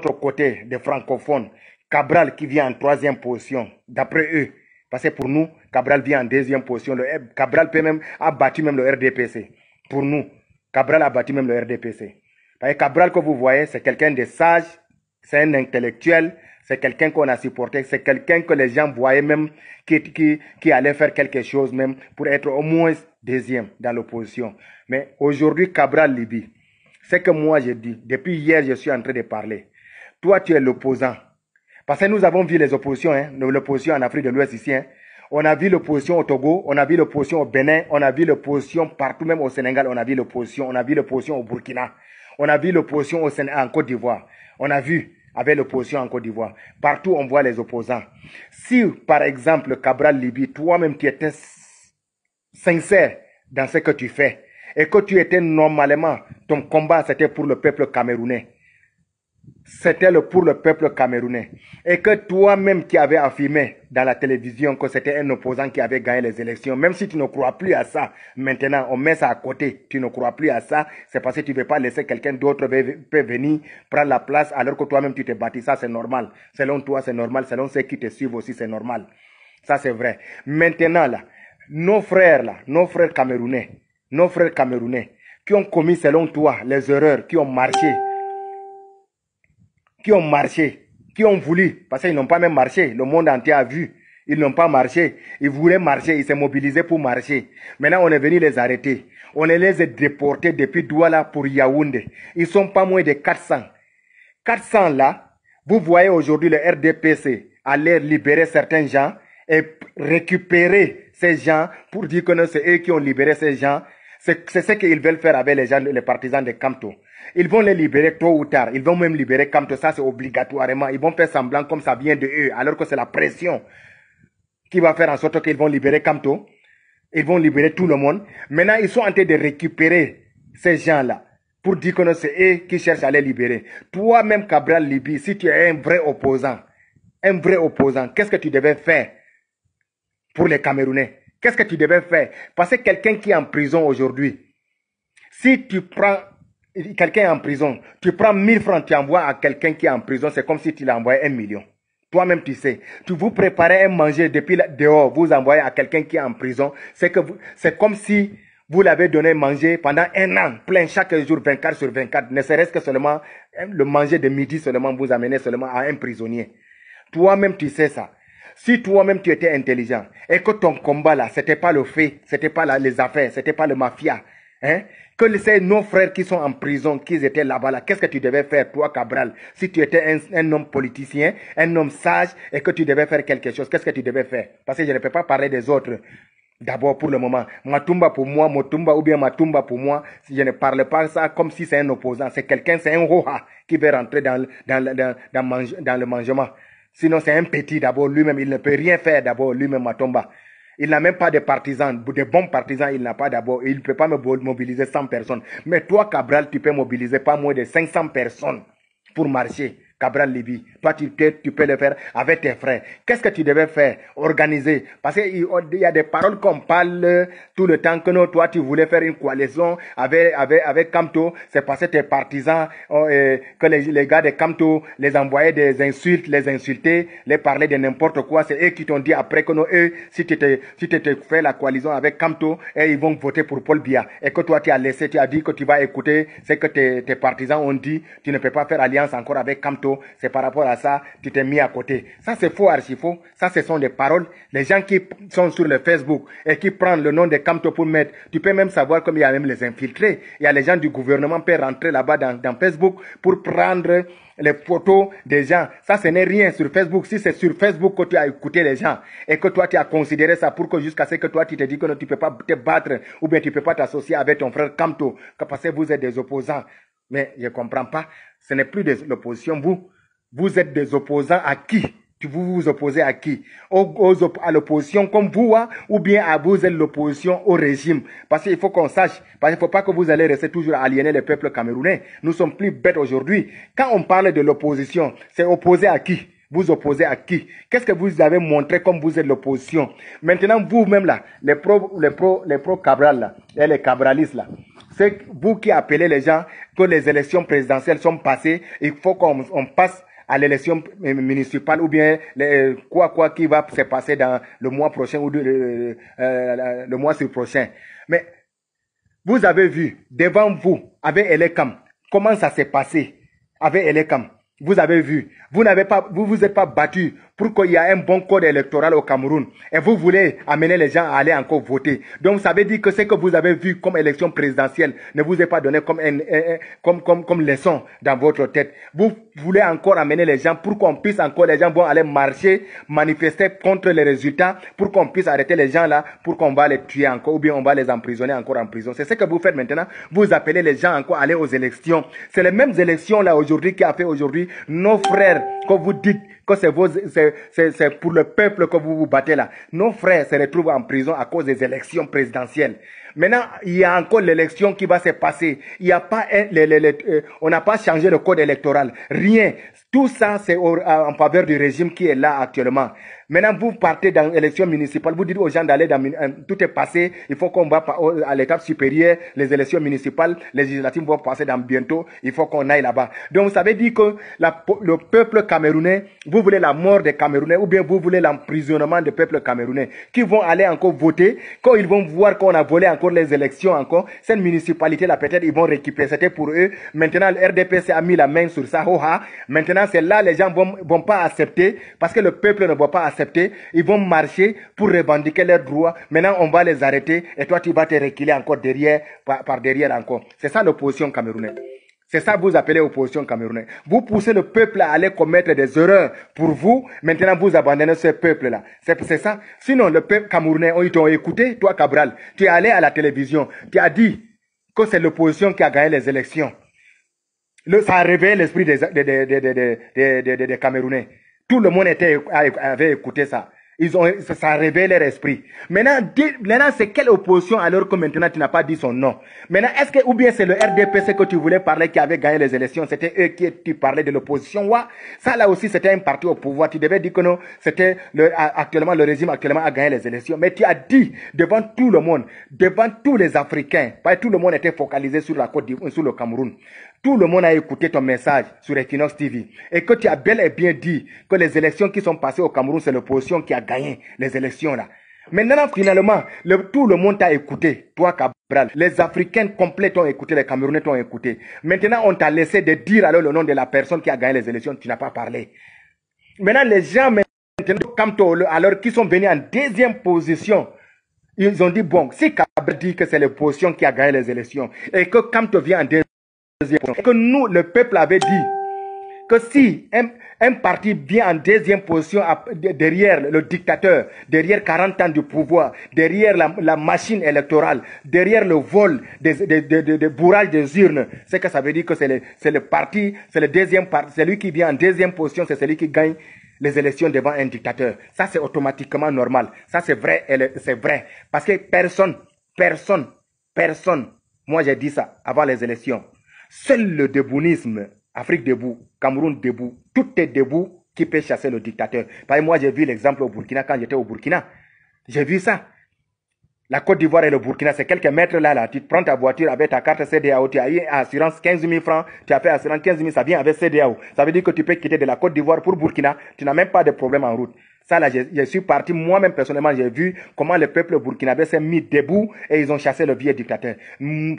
l'autre côté des francophones, Cabral qui vient en troisième position, d'après eux. Parce que pour nous, Cabral vient en deuxième position. Cabral a battu même le RDPC. Pour nous, Cabral a battu même le RDPC. Parce que Cabral que vous voyez, c'est quelqu'un de sage, c'est un intellectuel, c'est quelqu'un qu'on a supporté, c'est quelqu'un que les gens voyaient même qui allait faire quelque chose même pour être au moins deuxième dans l'opposition. Mais aujourd'hui, Cabral Libye, c'est que moi je dis, depuis hier je suis en train de parler. Toi tu es l'opposant. Parce que nous avons vu les oppositions, hein, l'opposition en Afrique de l'Ouest ici. Hein. On a vu l'opposition au Togo, on a vu l'opposition au Bénin, on a vu l'opposition partout, même au Sénégal, on a vu l'opposition au Burkina, on a vu l'opposition en Côte d'Ivoire, on a vu avec l'opposition en Côte d'Ivoire. Partout, on voit les opposants. Si, par exemple, Cabral Libye, toi-même, tu étais sincère dans ce que tu fais, et que tu étais normalement, ton combat, c'était pour le peuple camerounais. C'était pour le peuple camerounais. Et que toi-même qui avais affirmé dans la télévision que c'était un opposant qui avait gagné les élections, même si tu ne crois plus à ça, maintenant on met ça à côté, tu ne crois plus à ça, c'est parce que tu ne veux pas laisser quelqu'un d'autre peut venir prendre la place alors que toi-même tu t'es bâti. Ça c'est normal. Selon toi c'est normal, selon ceux qui te suivent aussi c'est normal. Ça c'est vrai. Maintenant là, nos frères camerounais, qui ont commis selon toi les erreurs, qui ont marché, qui ont voulu, parce qu'ils n'ont pas même marché, le monde entier a vu, ils n'ont pas marché, ils voulaient marcher, ils s'est mobilisés pour marcher. Maintenant, on est venu les arrêter. On les a déportés depuis Douala pour Yaoundé. Ils sont pas moins de 400. 400 là, vous voyez aujourd'hui le RDPC aller libérer certains gens et récupérer ces gens pour dire que c'est eux qui ont libéré ces gens. C'est ce qu'ils veulent faire avec les gens, les partisans de Kamto. Ils vont les libérer tôt ou tard. Ils vont même libérer Kamto. Ça, c'est obligatoirement. Ils vont faire semblant comme ça vient de eux. Alors que c'est la pression qui va faire en sorte qu'ils vont libérer Kamto. Ils vont libérer tout le monde. Maintenant, ils sont en train de récupérer ces gens-là pour dire que c'est eux qui cherchent à les libérer. Toi-même, Cabral Libye, si tu es un vrai opposant, qu'est-ce que tu devais faire pour les Camerounais? Qu'est-ce que tu devais faire? Parce que quelqu'un qui est en prison aujourd'hui, si tu prends quelqu'un en prison, tu prends 1000 francs, tu envoies à quelqu'un qui est en prison, c'est comme si tu l'envoyais 1 million. Toi-même, tu sais. Tu vous préparez un manger depuis dehors, vous envoyez à quelqu'un qui est en prison. C'est comme si vous l'avez donné manger pendant 1 an, plein chaque jour, 24 sur 24. Ne serait-ce que seulement le manger de midi seulement, vous amenez seulement à un prisonnier. Toi-même, tu sais ça. Si toi-même tu étais intelligent et que ton combat là, c'était pas le fait, c'était pas les affaires, c'était pas le mafia, hein, que c'est nos frères qui sont en prison, qui étaient là-bas, là, qu'est-ce que tu devais faire, toi, Cabral, si tu étais un homme politicien, un homme sage et que tu devais faire quelque chose, qu'est-ce que tu devais faire? Parce que je ne peux pas parler des autres. D'abord, pour le moment, Matumba pour moi, Motumba ou bien Matumba pour moi, je ne parle pas ça comme si c'est un opposant, c'est quelqu'un, c'est un roha qui veut rentrer dans le mangement. Sinon, c'est un petit d'abord lui-même. Il ne peut rien faire d'abord lui-même, Matomba. Il n'a même pas de partisans, de bons partisans, il n'a pas d'abord. Il ne peut pas me mobiliser 100 personnes. Mais toi, Cabral, tu peux mobiliser pas moins de 500 personnes pour marcher. Cabral Libye, toi tu peux le faire avec tes frères. Qu'est-ce que tu devais faire? Organiser. Parce qu'il y a des paroles qu'on parle tout le temps que non, toi tu voulais faire une coalition avec Kamto. C'est parce que tes partisans, que les gars de Kamto les envoyaient des insultes, les insulter, les parler de n'importe quoi. C'est eux qui t'ont dit après que non, eux, si tu te fais la coalition avec Kamto, et ils vont voter pour Paul Biya. Et que toi tu as laissé, tu as dit que tu vas écouter ce que tes partisans ont dit. Tu ne peux pas faire alliance encore avec Kamto. C'est par rapport à ça, tu t'es mis à côté. Ça, c'est faux, archi faux. Ça, ce sont des paroles. Les gens qui sont sur le Facebook et qui prennent le nom de Kamto pour mettre, tu peux même savoir comme il y a même les infiltrés. Il y a les gens du gouvernement qui peuvent rentrer là-bas dans Facebook pour prendre les photos des gens. Ça, ce n'est rien sur Facebook. Si c'est sur Facebook que tu as écouté les gens et que toi, tu as considéré ça pour que jusqu'à ce que toi, tu te dis que non, tu ne peux pas te battre ou bien tu ne peux pas t'associer avec ton frère Kamto parce que vous êtes des opposants. Mais je ne comprends pas. Ce n'est plus de l'opposition. Vous êtes des opposants à qui? Vous vous opposez à qui? À l'opposition comme vous, hein, ou bien à vous êtes l'opposition au régime? Parce qu'il faut qu'on sache. Parce qu'il ne faut pas que vous allez rester toujours à aliéner le peuple camerounais. Nous sommes plus bêtes aujourd'hui. Quand on parle de l'opposition, c'est opposé à qui? Vous opposez à qui? Qu'est-ce que vous avez montré comme vous êtes l'opposition? Maintenant, vous-même là, les pro Cabral là, et les cabralistes là, c'est vous qui appelez les gens que les élections présidentielles sont passées, il faut qu'on passe à l'élection municipale ou bien quoi qui va se passer dans le mois prochain ou le mois prochain. Mais vous avez vu, devant vous, avec Elekam, comment ça s'est passé avec Elekam. Vous avez vu, vous vous êtes pas battu pour qu'il y ait un bon code électoral au Cameroun. Et vous voulez amener les gens à aller encore voter. Donc ça veut dire que ce que vous avez vu comme élection présidentielle ne vous est pas donné comme leçon dans votre tête. Vous voulez encore amener les gens pour qu'on puisse encore, les gens vont aller marcher, manifester contre les résultats, pour qu'on puisse arrêter les gens là, pour qu'on va les tuer encore, ou bien on va les emprisonner encore en prison. C'est ce que vous faites maintenant. Vous appelez les gens encore à aller aux élections. C'est les mêmes élections là aujourd'hui qui a fait aujourd'hui nos frères, que vous dites que c'est pour le peuple que vous vous battez là. Nos frères se retrouvent en prison à cause des élections présidentielles. Maintenant, il y a encore l'élection qui va se passer. Il y a pas on n'a pas changé le code électoral. Rien. Tout ça, c'est en faveur du régime qui est là actuellement. Maintenant, vous partez dans l'élection municipale, vous dites aux gens d'aller dans... tout est passé, il faut qu'on va à l'étape supérieure, les élections municipales, les législatives vont passer dans bientôt, il faut qu'on aille là-bas. Donc, ça veut dire que le peuple camerounais, vous voulez la mort des Camerounais ou bien vous voulez l'emprisonnement du peuple camerounais qui vont aller encore voter, quand ils vont voir qu'on a volé encore les élections encore, cette municipalité-là, peut-être ils vont récupérer, c'était pour eux. Maintenant, le RDPC a mis la main sur ça, maintenant c'est là les gens vont pas accepter parce que le peuple ne va pas accepter, ils vont marcher pour revendiquer leurs droits. Maintenant, on va les arrêter et toi, tu vas te reculer encore derrière, par derrière encore. C'est ça l'opposition camerounaise. C'est ça que vous appelez opposition camerounaise. Vous poussez le peuple à aller commettre des erreurs pour vous. Maintenant, vous abandonnez ce peuple-là. C'est ça. Sinon, le peuple camerounais, ils t'ont écouté, toi, Cabral. Tu es allé à la télévision. Tu as dit que c'est l'opposition qui a gagné les élections. Ça a réveillé l'esprit des Camerounais. Tout le monde avait écouté ça. Ça a réveillé leur esprit. Maintenant, c'est quelle opposition alors que maintenant tu n'as pas dit son nom? Maintenant, est-ce que, ou bien c'est le RDPC que tu voulais parler qui avait gagné les élections? C'était eux qui tu parlais de l'opposition. Ouais. Ça là aussi, c'était un parti au pouvoir. Tu devais dire que non, c'était actuellement, le régime actuellement a gagné les élections. Mais tu as dit devant tout le monde, devant tous les Africains, parce que tout le monde était focalisé sur la Côte d'Ivoire, sur le Cameroun. Tout le monde a écouté ton message sur Equinox TV et que tu as bel et bien dit que les élections qui sont passées au Cameroun, c'est l'opposition qui a gagné les élections là. Maintenant, finalement, tout le monde t'a écouté, toi Cabral. Les Africains complets t'ont écouté, les Camerounais t'ont écouté. Maintenant, on t'a laissé de dire alors le nom de la personne qui a gagné les élections, tu n'as pas parlé. Maintenant, les gens, alors qui sont venus en deuxième position, ils ont dit, bon, si Cabral dit que c'est l'opposition qui a gagné les élections et que Kamto vient en deuxième, et que nous, le peuple avait dit que si un parti vient en deuxième position derrière le dictateur, derrière 40 ans de pouvoir, derrière la machine électorale, derrière le vol des bourrages des urnes, c'est que ça veut dire que c'est le parti, c'est le deuxième parti, celui qui vient en deuxième position, c'est celui qui gagne les élections devant un dictateur. Ça, c'est automatiquement normal. Ça, c'est vrai, c'est vrai. Parce que personne, moi j'ai dit ça avant les élections. Seul le débounisme, Afrique debout, Cameroun debout, tout est debout qui peut chasser le dictateur. Parce que moi, j'ai vu l'exemple au Burkina quand j'étais au Burkina. J'ai vu ça. La Côte d'Ivoire et le Burkina, c'est quelques mètres là. Tu prends ta voiture avec ta carte CDAO, tu as eu assurance 15 000 francs, tu as fait assurance 15 000, ça vient avec CDAO. Ça veut dire que tu peux quitter de la Côte d'Ivoire pour Burkina, tu n'as même pas de problème en route. Ça là, je suis parti, moi-même personnellement, j'ai vu comment le peuple burkinabé s'est mis debout et ils ont chassé le vieux dictateur.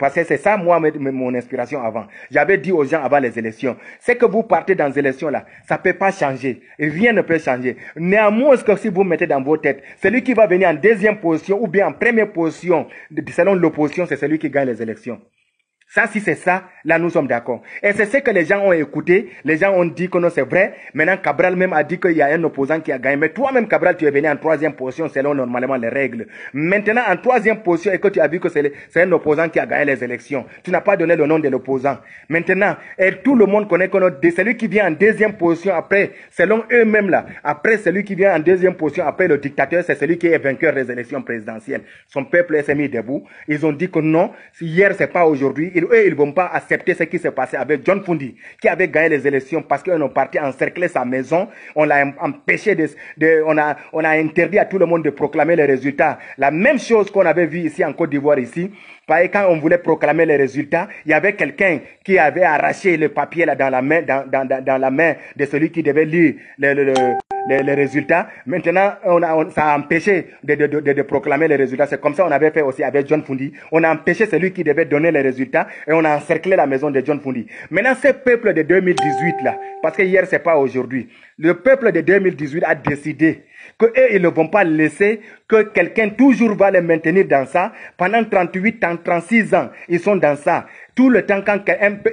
Parce que c'est ça, moi, mon inspiration avant. J'avais dit aux gens avant les élections, c'est que vous partez dans les élections là, ça peut pas changer. Rien ne peut changer. Néanmoins, que si vous mettez dans vos têtes, celui qui va venir en deuxième position ou bien en première position, selon l'opposition, c'est celui qui gagne les élections. Ça, si c'est ça, là, nous sommes d'accord. Et c'est ce que les gens ont écouté. Les gens ont dit que non, c'est vrai. Maintenant, Cabral même a dit qu'il y a un opposant qui a gagné. Mais toi-même, Cabral, tu es venu en troisième position selon normalement les règles. Maintenant, en troisième position, et que tu as vu que c'est un opposant qui a gagné les élections. Tu n'as pas donné le nom de l'opposant. Maintenant, et tout le monde connaît que celui qui vient en deuxième position après, selon eux-mêmes là, après celui qui vient en deuxième position après le dictateur, c'est celui qui est vainqueur des élections présidentielles. Son peuple s'est mis debout. Ils ont dit que non, hier, c'est pas aujourd'hui. eux, ils ne vont pas accepter ce qui s'est passé avec John Fundi, qui avait gagné les élections parce qu'on est parti encercler sa maison. On l'a empêché on a interdit à tout le monde de proclamer les résultats. La même chose qu'on avait vu ici en Côte d'Ivoire ici. Quand on voulait proclamer les résultats, il y avait quelqu'un qui avait arraché le papier là dans la main de celui qui devait lire les résultats. Maintenant, ça a empêché de proclamer les résultats. C'est comme ça qu'on avait fait aussi avec John Fundi. On a empêché celui qui devait donner les résultats et on a encerclé la maison de John Fundi. Maintenant, ce peuple de 2018 là, parce que hier c'est pas aujourd'hui, le peuple de 2018 a décidé que eux, ils ne vont pas laisser que quelqu'un toujours va les maintenir dans ça. Pendant 38 ans, 36 ans, ils sont dans ça. Tout le temps, quand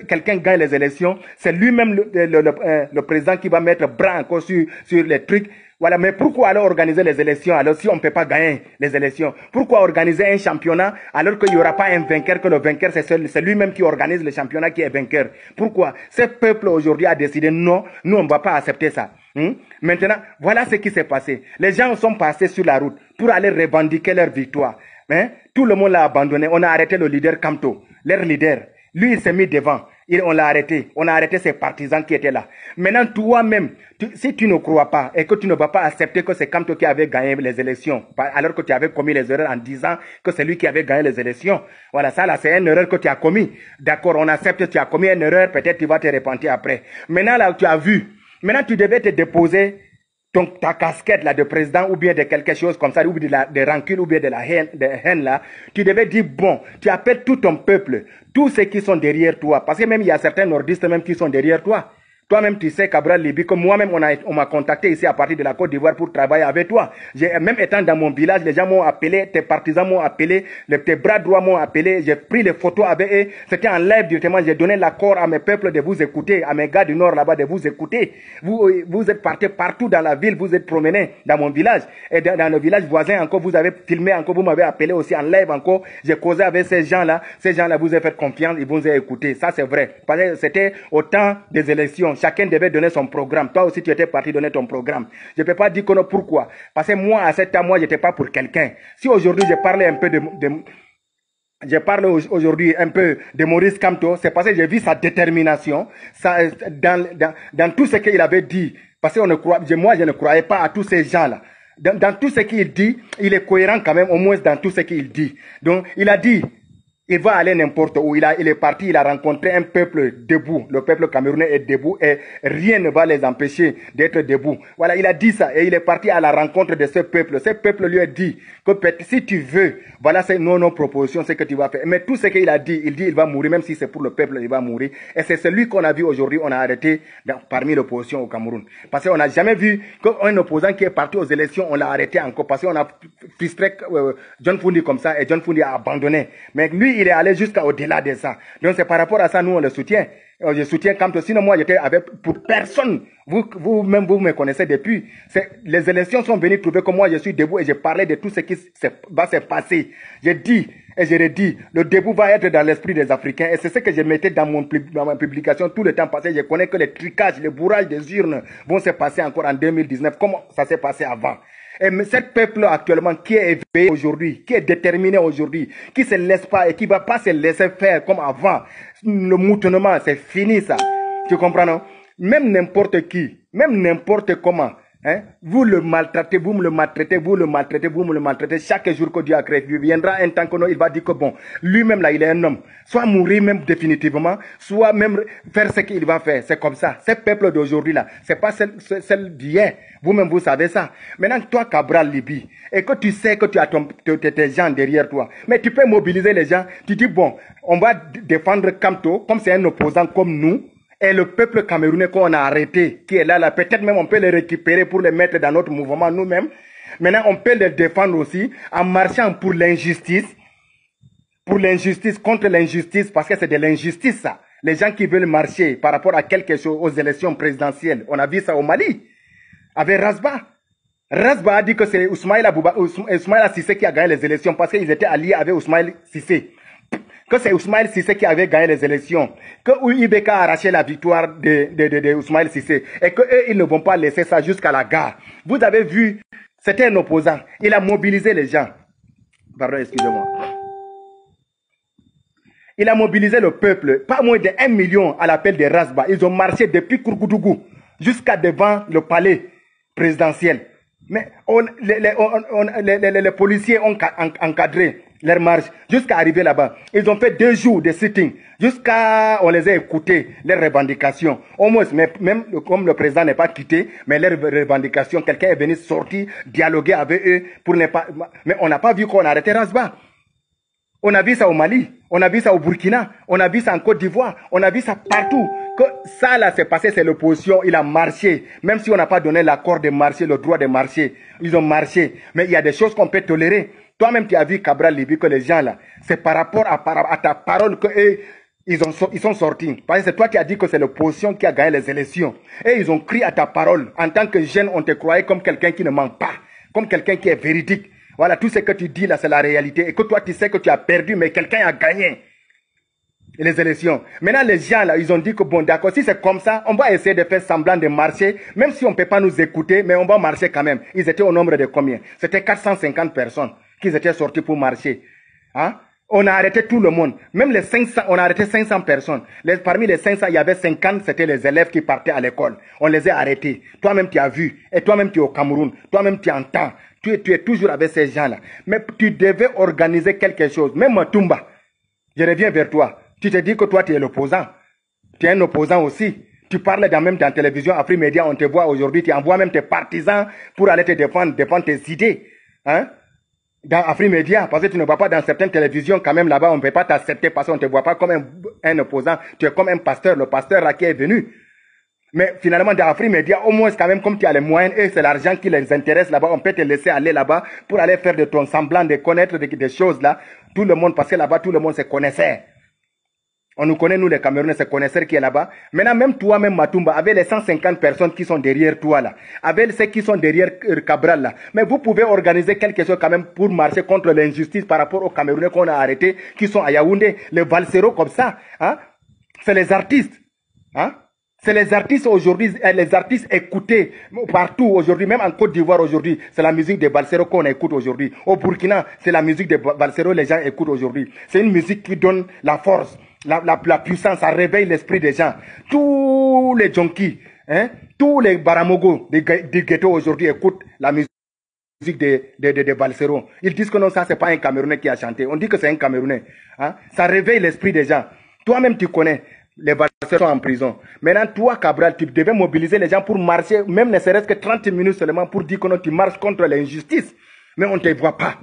quelqu'un gagne les élections, c'est lui-même le président qui va mettre bras encore sur les trucs. Voilà, mais pourquoi alors organiser les élections alors si on ne peut pas gagner les élections? Pourquoi organiser un championnat alors qu'il n'y aura pas un vainqueur, que le vainqueur c'est lui-même qui organise le championnat qui est vainqueur? Pourquoi? Ce peuple aujourd'hui a décidé non, nous on ne va pas accepter ça. Maintenant, voilà ce qui s'est passé. Les gens sont passés sur la route pour aller revendiquer leur victoire. Tout le monde l'a abandonné. On a arrêté le leader Kamto, leur leader. Lui, il s'est mis devant. On l'a arrêté. On a arrêté ses partisans qui étaient là. Maintenant, toi-même, si tu ne crois pas et que tu ne vas pas accepter que c'est Kamto qui avait gagné les élections, alors que tu avais commis les erreurs en disant que c'est lui qui avait gagné les élections, voilà, ça là, c'est une erreur que tu as commis. D'accord, on accepte que tu as commis une erreur, peut-être tu vas te repentir après. Maintenant, là, tu as vu. Maintenant, tu devais te déposer ta casquette là de président ou bien de quelque chose comme ça, ou de rancune ou bien de la haine là. Tu devais dire, bon, tu appelles tout ton peuple, tous ceux qui sont derrière toi, parce que même il y a certains nordistes même qui sont derrière toi. Toi-même, tu sais, Cabral Libi, que moi-même, on m'a contacté ici à partir de la Côte d'Ivoire pour travailler avec toi. Même étant dans mon village, les gens m'ont appelé, tes partisans m'ont appelé, tes bras droits m'ont appelé, j'ai pris les photos avec eux. C'était en live directement, j'ai donné l'accord à mes peuples de vous écouter, à mes gars du Nord là-bas de vous écouter. Vous êtes partis partout dans la ville, vous êtes promenés dans mon village. Et dans le village voisin encore, vous avez filmé encore, vous m'avez appelé aussi en live encore. J'ai causé avec ces gens-là. Ces gens-là vous avez fait confiance, ils vous ont écouté. Ça, c'est vrai. Parce que c'était au temps des élections. Chacun devait donner son programme. Toi aussi, tu étais parti donner ton programme. Je ne peux pas dire que non, pourquoi. Parce que moi, à cet temps, moi, je n'étais pas pour quelqu'un. Si aujourd'hui, je parlais un peu je parle aujourd'hui un peu de Maurice Kamto, c'est parce que j'ai vu sa détermination dans tout ce qu'il avait dit. Parce que moi, je ne croyais pas à tous ces gens-là. Dans tout ce qu'il dit, il est cohérent quand même, au moins dans tout ce qu'il dit. Donc, il a dit, il va aller n'importe où. Il est parti, il a rencontré un peuple debout. Le peuple camerounais est debout et rien ne va les empêcher d'être debout. Voilà, il a dit ça et il est parti à la rencontre de ce peuple. Ce peuple lui a dit que si tu veux, voilà, c'est nos propositions, c'est que tu vas faire. Mais tout ce qu'il a dit, il va mourir, même si c'est pour le peuple, il va mourir. Et c'est celui qu'on a vu aujourd'hui, on a arrêté parmi l'opposition au Cameroun. Parce qu'on n'a jamais vu qu'un opposant qui est parti aux élections, on l'a arrêté encore. Parce qu'on a frustré John Fundi comme ça et John Fundi a abandonné. Mais lui, il est allé jusqu'à au-delà de ça. Donc c'est par rapport à ça, nous on le soutient. Je soutiens Kamto. Sinon moi j'étais avec pour personne. Vous-même vous me connaissez depuis. Les élections sont venues trouver que moi je suis debout et je parlais de tout ce qui va se passer. J'ai dit et je redis, le debout va être dans l'esprit des Africains et c'est ce que je mettais dans ma publication tout le temps passé. Je connais que les trucages, les bourrages des urnes vont se passer encore en 2019 comme ça s'est passé avant. Et ce peuple actuellement qui est éveillé aujourd'hui, qui est déterminé aujourd'hui, qui ne se laisse pas et qui ne va pas se laisser faire comme avant, le moutonnement, c'est fini ça. Tu comprends, non? Même n'importe qui, même n'importe comment, hein, vous le maltraitez, vous me le maltraitez, vous le maltraitez, vous me le maltraitez, chaque jour que Dieu a créé, il viendra un temps que il va dire que bon, lui-même là, il est un homme. Soit mourir même définitivement, soit même faire ce qu'il va faire. C'est comme ça. Ce peuple d'aujourd'hui là, c'est pas celle d'hier. Vous-même, vous savez ça. Maintenant, toi, Cabral Libi, et que tu sais que tu as tes gens derrière toi, mais tu peux mobiliser les gens, tu dis bon, on va défendre Kamto, comme c'est un opposant comme nous, et le peuple camerounais qu'on a arrêté, qui est là, peut-être même on peut les récupérer pour les mettre dans notre mouvement nous-mêmes. Maintenant, on peut les défendre aussi en marchant pour l'injustice, contre l'injustice, parce que c'est de l'injustice ça. Les gens qui veulent marcher par rapport à quelque chose, aux élections présidentielles, on a vu ça au Mali, avec Rasba. Rasba a dit que c'est Ousmaïla Cissé qui a gagné les élections parce qu'ils étaient alliés avec Ousmaïla Cissé. Que c'est Ousmaïla Cissé qui avait gagné les élections. Que Ibeka a arraché la victoire de Ousmaïla Cissé. Et qu'eux, ils ne vont pas laisser ça jusqu'à la gare. Vous avez vu, c'était un opposant. Il a mobilisé les gens. Pardon, excusez-moi. Il a mobilisé le peuple, pas moins de 1 million à l'appel des Rasba. Ils ont marché depuis Kourgoudougou jusqu'à devant le palais présidentiel. Mais les policiers ont encadré leur marche jusqu'à arriver là-bas. Ils ont fait 2 jours de sitting jusqu'à on les a écoutés, leurs revendications. Au moins, même comme le président n'est pas quitté, mais leurs revendications, quelqu'un est venu sortir, dialoguer avec eux pour ne pas. Mais on n'a pas vu qu'on a arrêté Rasba. On a vu ça au Mali, on a vu ça au Burkina, on a vu ça en Côte d'Ivoire, on a vu ça partout. Que ça là s'est passé, c'est l'opposition, il a marché. Même si on n'a pas donné l'accord de marcher, le droit de marcher, ils ont marché. Mais il y a des choses qu'on peut tolérer. Toi-même, tu as vu Cabral Libye, que les gens là, c'est par rapport à ta parole que ils sont sortis. Parce que c'est toi qui as dit que c'est l'opposition qui a gagné les élections. Et ils ont crié à ta parole. En tant que jeune, on te croyait comme quelqu'un qui ne ment pas, comme quelqu'un qui est véridique. Voilà, tout ce que tu dis là, c'est la réalité. Et que toi, tu sais que tu as perdu, mais quelqu'un a gagné les élections. Maintenant, les gens là, ils ont dit que bon, d'accord, si c'est comme ça, on va essayer de faire semblant de marcher, même si on ne peut pas nous écouter, mais on va marcher quand même. Ils étaient au nombre de combien? C'était 450 personnes qui étaient sorties pour marcher. Hein? On a arrêté tout le monde. Même les 500, on a arrêté 500 personnes. Parmi les 500, il y avait 50, c'était les élèves qui partaient à l'école. On les a arrêtés. Toi-même, tu as vu. Et toi-même, tu es au Cameroun. Toi-même, tu entends. Tu es toujours avec ces gens-là. Mais tu devais organiser quelque chose. Même Matumba, je reviens vers toi. Tu te dis que toi, tu es l'opposant. Tu es un opposant aussi. Tu parles dans même dans la télévision, Afrique Média, on te voit aujourd'hui. Tu envoies même tes partisans pour aller te défendre tes idées. Hein? Dans Afrique Média, parce que tu ne vas pas dans certaines télévisions, quand même là-bas, on ne peut pas t'accepter parce qu'on ne te voit pas comme un opposant. Tu es comme un pasteur, le pasteur là qui est venu. Mais finalement, dans Afrique Média, au moins, quand même, comme tu as les moyens, et c'est l'argent qui les intéresse là-bas, on peut te laisser aller là-bas pour aller faire de ton semblant, de connaître des choses là. Tout le monde, parce que là-bas, tout le monde se connaissait. On nous connaît, nous les Camerounais, c'est connaisseurs qui est là-bas. Maintenant, même toi, même Matumba, avec les 150 personnes qui sont derrière toi là, avec ceux qui sont derrière Cabral là, mais vous pouvez organiser quelque chose quand même pour marcher contre l'injustice par rapport aux Camerounais qu'on a arrêtés, qui sont à Yaoundé, les valseros comme ça. Hein? C'est les artistes. Hein? C'est les artistes aujourd'hui, les artistes écoutés partout aujourd'hui, même en Côte d'Ivoire aujourd'hui, c'est la musique des Balsero qu'on écoute aujourd'hui. Au Burkina, c'est la musique des Balsero les gens écoutent aujourd'hui. C'est une musique qui donne la force, la puissance, ça réveille l'esprit des gens. Tous les junkies, hein, tous les Baramogo des ghettos aujourd'hui écoutent la musique des Balsero. Ils disent que non, ça c'est pas un Camerounais qui a chanté. On dit que c'est un Camerounais. Hein. Ça réveille l'esprit des gens. Toi-même tu connais. Les Balsero sont en prison. Maintenant, toi, Cabral, tu devais mobiliser les gens pour marcher, même ne serait-ce que 30 minutes seulement pour dire que non, tu marches contre l'injustice. Mais on ne te voit pas.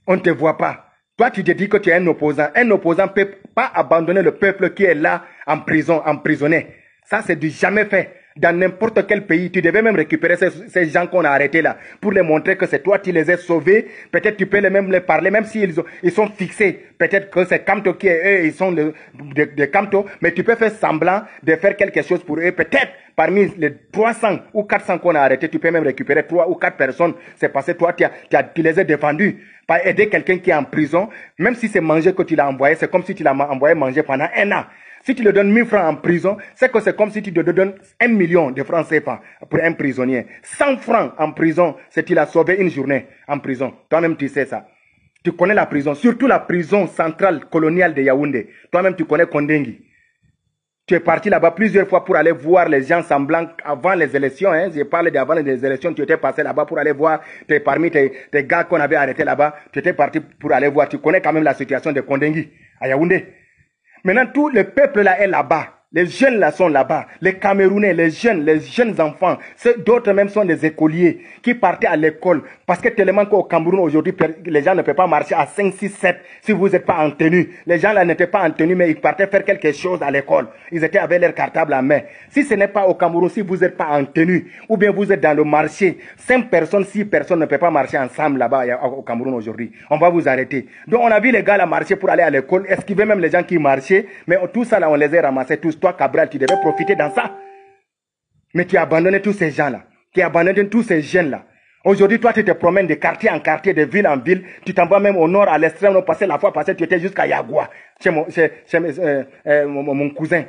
On ne te voit pas. Toi, tu te dis que tu es un opposant. Un opposant ne peut pas abandonner le peuple qui est là en prison, emprisonné. Ça, c'est du jamais fait. Dans n'importe quel pays, tu devais même récupérer ces gens qu'on a arrêtés là, pour les montrer que c'est toi qui les as sauvés. Peut-être tu peux même les parler, même s'ils ils sont fixés. Peut-être que c'est Kamto qui est eux, ils sont de Kamto, mais tu peux faire semblant de faire quelque chose pour eux. Peut-être parmi les 300 ou 400 qu'on a arrêtés, tu peux même récupérer 3 ou 4 personnes. C'est parce que toi, tu les as défendus. Par aider quelqu'un qui est en prison, même si c'est manger que tu l'as envoyé, c'est comme si tu l'as envoyé manger pendant 1 an. Si tu le donnes 1000 francs en prison, c'est que c'est comme si tu te donnes 1 million de francs CFA pour un prisonnier. 100 francs en prison, c'est qu'il a sauvé une journée en prison. Toi-même, tu sais ça. Tu connais la prison, surtout la prison centrale coloniale de Yaoundé. Toi-même, tu connais Kondengi. Tu es parti là-bas plusieurs fois pour aller voir les gens semblants avant les élections. Hein. Je parle d'avant les élections, tu étais passé là-bas pour aller voir parmi tes gars qu'on avait arrêtés là-bas. Tu étais parti pour aller voir. Tu connais quand même la situation de Kondengi à Yaoundé. Maintenant, tout le peuple là est là-bas. Les jeunes là sont là-bas. Les Camerounais, les jeunes enfants. D'autres même sont des écoliers qui partaient à l'école. Parce que tellement qu'au Cameroun aujourd'hui, les gens ne peuvent pas marcher à 5, 6, 7 si vous n'êtes pas en tenue. Les gens là n'étaient pas en tenue, mais ils partaient faire quelque chose à l'école. Ils étaient avec leur cartable en main. Si ce n'est pas au Cameroun, si vous n'êtes pas en tenue, ou bien vous êtes dans le marché, 5 personnes, 6 personnes ne peuvent pas marcher ensemble là-bas au Cameroun aujourd'hui. On va vous arrêter. Donc on a vu les gars là marcher pour aller à l'école, esquiver même les gens qui marchaient, mais tout ça là on les a ramassés tous. Toi, Cabral, tu devais profiter dans ça. Mais tu as abandonné tous ces gens-là. Tu as abandonné tous ces jeunes-là. Aujourd'hui, toi, tu te promènes de quartier en quartier, de ville en ville. Tu t'envoies même au nord, à l'extrême. La fois passée, tu étais jusqu'à Yagua, chez mon cousin.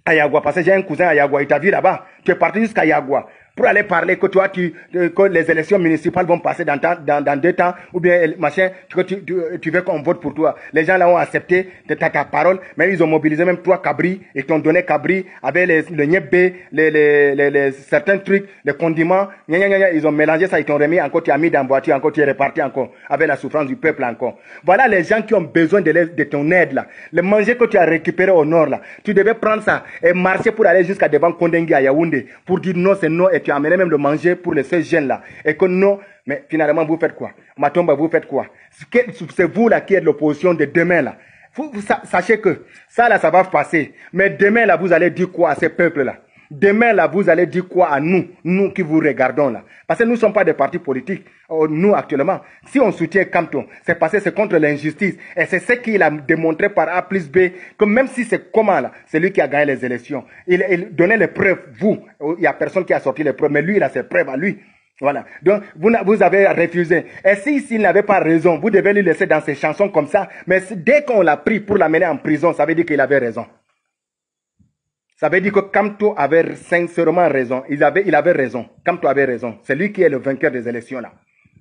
À Yagua, parce que j'ai un cousin à Yagua. Il t'a vu là-bas. Tu es parti jusqu'à Yagua. pour aller parler que toi, que les élections municipales vont passer dans 2 temps, ou bien machin, tu veux qu'on vote pour toi. Les gens là ont accepté ta parole, mais ils ont mobilisé même 3 cabris, ils t'ont donné cabris avec le niébé, certains trucs, les condiments, ils ont mélangé ça, ils t'ont remis encore, tu as mis dans la voiture, encore tu es reparti encore, avec la souffrance du peuple encore. Voilà les gens qui ont besoin de ton aide là. Le manger que tu as récupéré au nord là, tu devais prendre ça et marcher pour aller jusqu'à devant Kondengi à Yaoundé, pour dire non, c'est non, et tu as amené même le manger pour ces jeunes là. Et que non, mais finalement vous faites quoi? Matomba, vous faites quoi? C'est vous là qui êtes l'opposition de demain là. Sachez que ça là, ça va passer. Mais demain là, vous allez dire quoi à ces peuples là? Demain là, vous allez dire quoi à nous qui vous regardons là? Parce que nous ne sommes pas des partis politiques, nous actuellement. Si on soutient Kamto, c'est parce que c'est contre l'injustice. Et c'est ce qu'il a démontré par A plus B, que même si c'est comment là, c'est lui qui a gagné les élections. Il donnait les preuves, vous. Il n'y a personne qui a sorti les preuves, mais lui, il a ses preuves à lui. Voilà. Donc, vous avez refusé. Et s'il n'avait pas raison, vous devez lui laisser dans ses chansons comme ça. Mais dès qu'on l'a pris pour l'amener en prison, ça veut dire qu'il avait raison. Ça veut dire que Kamto avait sincèrement raison. Il avait raison. Kamto avait raison. C'est lui qui est le vainqueur des élections là.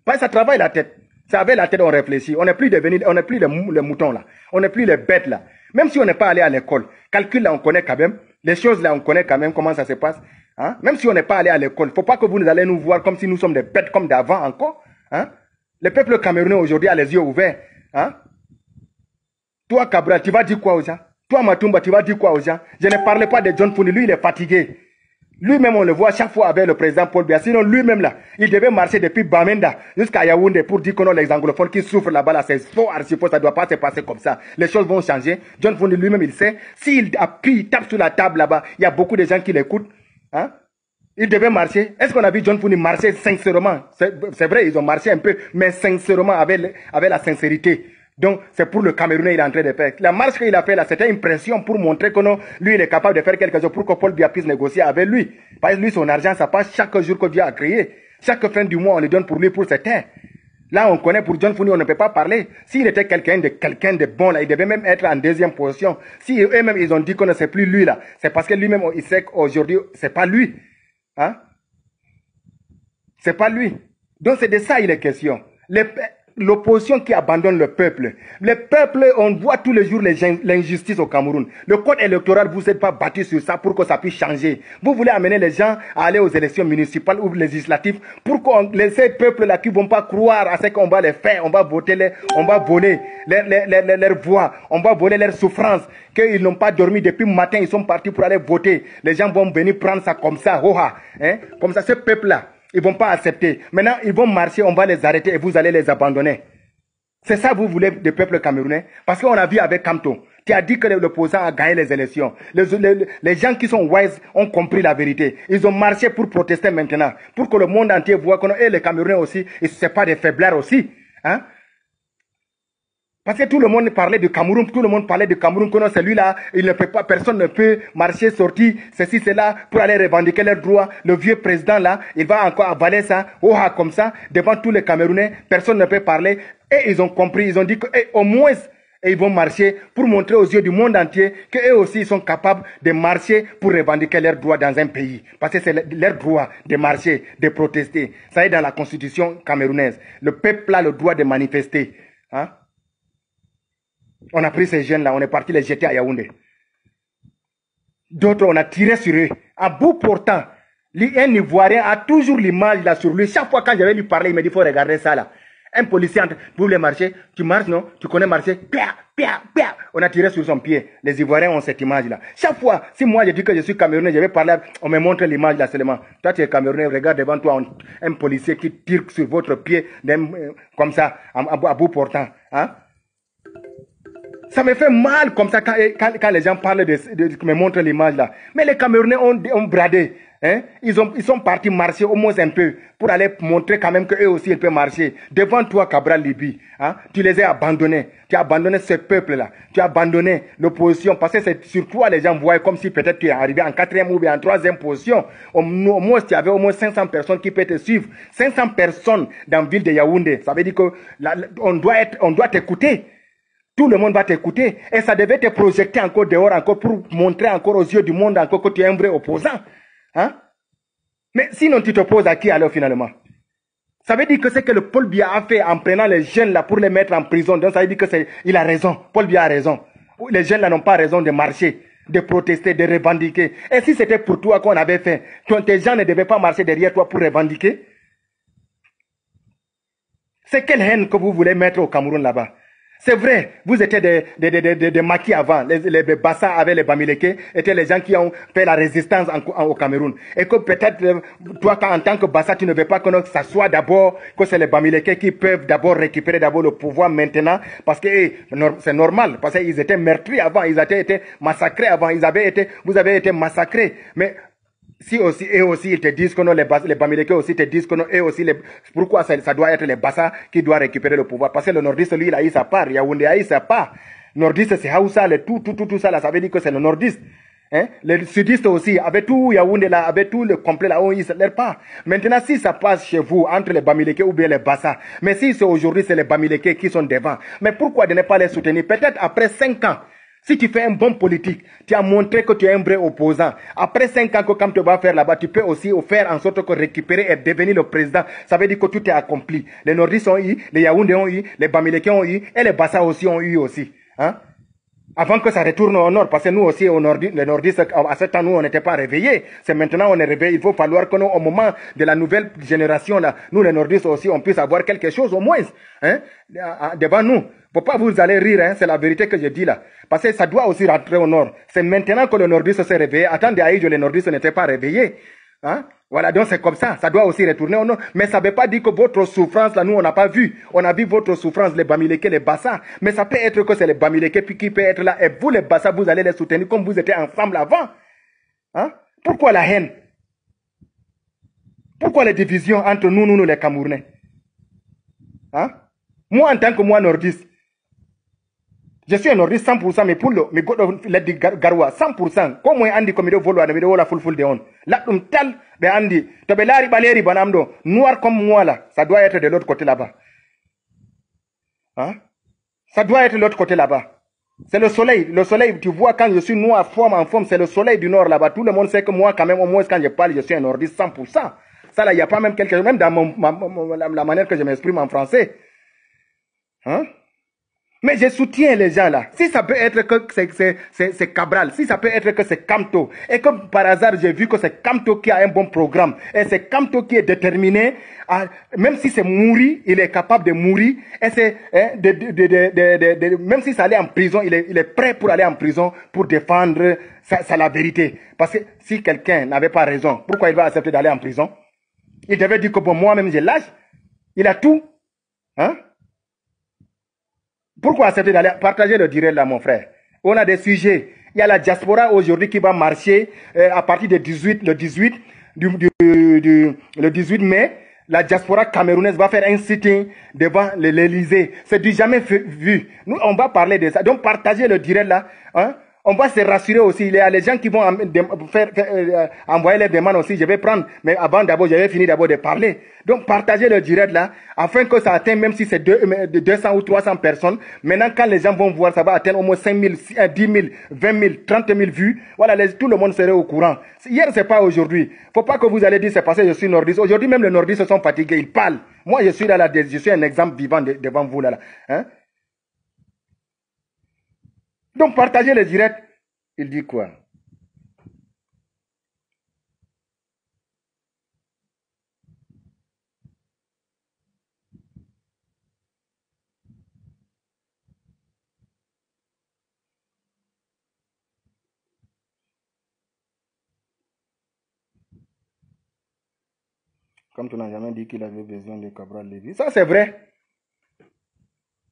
Parce que ça travaille la tête. Ça avec la tête, on réfléchit. On n'est plus les moutons là. On n'est plus les bêtes là. Même si on n'est pas allé à l'école. Calcul là, on connaît quand même. Les choses là, on connaît quand même comment ça se passe. Hein? Même si on n'est pas allé à l'école. Il ne faut pas que vous allez nous voir comme si nous sommes des bêtes comme d'avant encore. Hein? Le peuple camerounais aujourd'hui a les yeux ouverts. Hein? Toi, Cabral, tu vas dire quoi aux gens? Toi, Matumba, tu vas dire quoi aux gens? Je ne parlais pas de John Founi, lui, il est fatigué. Lui-même, on le voit chaque fois avec le président Paul Biya. Sinon, lui-même, là, il devait marcher depuis Bamenda jusqu'à Yaoundé pour dire que non, les anglophones qui souffrent là-bas, là, c'est faux, archi faux, ça ne doit pas se passer comme ça. Les choses vont changer. John Founi lui-même, il sait. S'il appuie, il tape sur la table là-bas, il y a beaucoup de gens qui l'écoutent. Hein? Il devait marcher. Est-ce qu'on a vu John Founi marcher sincèrement? C'est vrai, ils ont marché un peu, mais sincèrement, avec la sincérité. Donc, c'est pour le Camerounais il est en train de faire. La marche qu'il a fait là, c'était une pression pour montrer que non, lui, il est capable de faire quelque chose pour que Paul Biya puisse négocier avec lui. Parce que lui, son argent, ça passe chaque jour que Dieu a créé. Chaque fin du mois, on lui donne pour lui, pour ses terres. Là, on connaît pour John Founi, on ne peut pas parler. S'il était quelqu'un de bon, là, il devait même être en deuxième position. Si eux-mêmes, ils ont dit que ne c'est plus lui, là, c'est parce que lui-même, il sait qu'aujourd'hui, c'est pas lui. Hein? C'est pas lui. Donc, c'est de ça il est question. L'opposition qui abandonne le peuple. Le peuple, on voit tous les jours l'injustice au Cameroun. Le code électoral, vous n'êtes pas battu sur ça pour que ça puisse changer. Vous voulez amener les gens à aller aux élections municipales ou législatives pour que ces peuples-là qui ne vont pas croire à ce qu'on va les faire, on va voter, on va voler leur voix, on va voler leur souffrance, qu'ils n'ont pas dormi depuis le matin, ils sont partis pour aller voter. Les gens vont venir prendre ça comme ça, hein? Comme ça, ce peuple-là. Ils ne vont pas accepter. Maintenant, ils vont marcher, on va les arrêter et vous allez les abandonner. C'est ça que vous voulez du peuple camerounais? Parce qu'on a vu avec Kamto, qui a dit que l'opposant a gagné les élections. Les gens qui sont wise ont compris la vérité. Ils ont marché pour protester maintenant. Pour que le monde entier voit que les Camerounais aussi, ce n'est pas des faiblards aussi. Hein? Parce que tout le monde parlait du Cameroun, que non, celui-là, il ne peut pas, personne ne peut marcher, sortir, ceci, cela, pour aller revendiquer leurs droits. Le vieux président là, il va encore avaler ça, comme ça, devant tous les Camerounais, personne ne peut parler. Et ils ont compris, ils ont dit qu'au moins, ils vont marcher pour montrer aux yeux du monde entier qu'eux aussi, ils sont capables de marcher pour revendiquer leurs droits dans un pays. Parce que c'est leur droit de marcher, de protester. Ça est dans la constitution camerounaise. Le peuple a le droit de manifester. Hein? On a pris ces jeunes-là, on est parti les jeter à Yaoundé. D'autres, on a tiré sur eux. À bout portant, un Ivoirien a toujours l'image là sur lui. Chaque fois quand j'avais lui parler, il me dit, il faut regarder ça là. Un policier, vous voulez marcher, tu marches, non? Tu connais marcher, pia, pia, pia. On a tiré sur son pied. Les Ivoiriens ont cette image-là. Chaque fois, si moi je dis que je suis Camerounais, je vais parler, on me montre l'image là seulement. Toi, tu es Camerounais, regarde devant toi un policier qui tire sur votre pied, comme ça, à bout portant. Hein? Ça me fait mal comme ça quand les gens parlent me montrent l'image là. Mais les Camerounais ont bradé. Hein? Ils sont partis marcher au moins un peu pour aller montrer quand même qu'eux aussi ils peuvent marcher. Devant toi, Cabral Libye, hein? Tu les as abandonnés. Tu as abandonné ce peuple-là. Tu as abandonné l'opposition parce que c'est sur toi les gens voient comme si peut-être tu es arrivé en 4e ou bien en 3e position. Au moins, tu avais au moins 500 personnes qui peuvent te suivre. 500 personnes dans la ville de Yaoundé. Ça veut dire que on doit t'écouter. Tout le monde va t'écouter. Et ça devait te projeter encore dehors, encore pour montrer encore aux yeux du monde encore que tu es un vrai opposant. Hein? Mais sinon, tu t'opposes à qui alors finalement? Ça veut dire que c'est que le Paul Biya a fait en prenant les jeunes là pour les mettre en prison. Donc ça veut dire qu'il a raison. Paul Biya a raison. Les jeunes là n'ont pas raison de marcher, de protester, de revendiquer. Et si c'était pour toi qu'on avait fait, tes gens ne devaient pas marcher derrière toi pour revendiquer? C'est quelle haine que vous voulez mettre au Cameroun là-bas? C'est vrai, vous étiez des maquis avant. Les Bassa avec les Bamileke étaient les gens qui ont fait la résistance au Cameroun. Et que peut-être, toi, en tant que Bassa, tu ne veux pas que ça soit d'abord, que c'est les Bamileke qui peuvent d'abord récupérer d'abord le pouvoir maintenant. Parce que c'est normal, parce qu'ils étaient meurtris avant, ils avaient été massacrés avant, vous avez été massacrés. Mais si aussi, eux aussi, ils te disent que non, les Bamileke aussi te disent que non, eux aussi, pourquoi ça doit être les Bassa qui doivent récupérer le pouvoir? Parce que le nordiste, lui, il a eu sa part, Yaoundé a eu sa part. Nordiste, c'est Haoussa, tout ça, là, ça veut dire que c'est le nordiste. Hein? Les sudistes aussi, avec tout Yaoundé là, avec tout le complet là, ils ne leur pas. Maintenant, si ça passe chez vous, entre les Bamileke ou bien les Bassa, mais si c'est aujourd'hui, c'est les Bamileke qui sont devant, mais pourquoi de ne pas les soutenir? Peut-être après 5 ans, si tu fais un bon politique, tu as montré que tu es un vrai opposant. Après 5 ans que comme tu vas faire là-bas, tu peux aussi faire en sorte que récupérer et devenir le président. Ça veut dire que tout est accompli. Les nordistes ont eu, les Yaoundé ont eu, les Bamileke ont eu, et les Bassa aussi ont eu aussi. Hein? Avant que ça retourne au nord, parce que nous aussi, les nordistes, à ce temps, nous, on n'était pas réveillés. C'est maintenant on est réveillés. Il faut falloir que nous, au moment de la nouvelle génération, là, nous, les nordistes aussi, on puisse avoir quelque chose au moins, hein, devant nous. Faut pas vous allez rire, hein, c'est la vérité que je dis là. Parce que ça doit aussi rentrer au nord. C'est maintenant que le nordiste s'est réveillé. Attendez, à les nordistes n'étaient pas réveillés. Hein? Voilà, donc c'est comme ça. Ça doit aussi retourner au nord. Mais ça ne veut pas dire que votre souffrance, là, nous, on n'a pas vu. On a vu votre souffrance, les Bamileke, les Bassa. Mais ça peut être que c'est les Bamileke qui peut être là. Et vous, les Bassa, vous allez les soutenir comme vous étiez ensemble avant. Hein? Pourquoi la haine? Pourquoi les divisions entre nous, les Camerounais? Hein? Moi, en tant que moi, nordiste, je suis un nordiste 100%, mais pour le Garoua, 100%. Comme moi, Andi, comme il volo, il la full de on. Là, tel, ben Andi, tu peux l'ari baleri banamdo, noir comme moi là, ça doit être de l'autre côté là-bas. Hein? Ça doit être de l'autre côté là-bas. C'est le soleil, tu vois, quand je suis noir, en forme, c'est le soleil du nord là-bas. Tout le monde sait que moi, quand même, au moins, quand je parle, je suis un nordiste 100%. Ça là, il n'y a pas même quelque chose, même dans la manière que je m'exprime en français. Hein? Mais je soutiens les gens là. Si ça peut être que c'est Cabral, si ça peut être que c'est Kamto, et que par hasard j'ai vu que c'est Kamto qui a un bon programme, et c'est Kamto qui est déterminé, même si c'est mourir, il est capable de mourir, et c'est même si ça allait en prison, il est prêt pour aller en prison pour défendre la vérité. Parce que si quelqu'un n'avait pas raison, pourquoi il va accepter d'aller en prison? Il devait dire que bon, moi-même j'ai l'âge, il a tout, hein? Pourquoi accepter d'aller partager le direct là, mon frère? On a des sujets. Il y a la diaspora aujourd'hui qui va marcher à partir du 18 mai. La diaspora camerounaise va faire un sitting devant l'Élysée. C'est du jamais vu. Nous, on va parler de ça. Donc, partagez le direct là. Hein? On va se rassurer aussi. Il y a les gens qui vont envoyer les demandes aussi. Je vais prendre, mais avant d'abord, je vais finir d'abord de parler. Donc, partagez le direct là, afin que ça atteigne, même si c'est 200 ou 300 personnes. Maintenant, quand les gens vont voir, ça va atteindre au moins 5 000, 10 000, 20 000, 30 000 vues. Voilà, tout le monde serait au courant. Hier, c'est pas aujourd'hui. Faut pas que vous allez dire c'est parce que je suis nordiste. Aujourd'hui, même les nordistes sont fatigués, ils parlent. Moi, je suis là, je suis un exemple vivant devant vous là. Hein? Donc, partagez le direct. Il dit quoi? Comme tu n'as jamais dit qu'il avait besoin de Cabral Lévy. Ça, c'est vrai.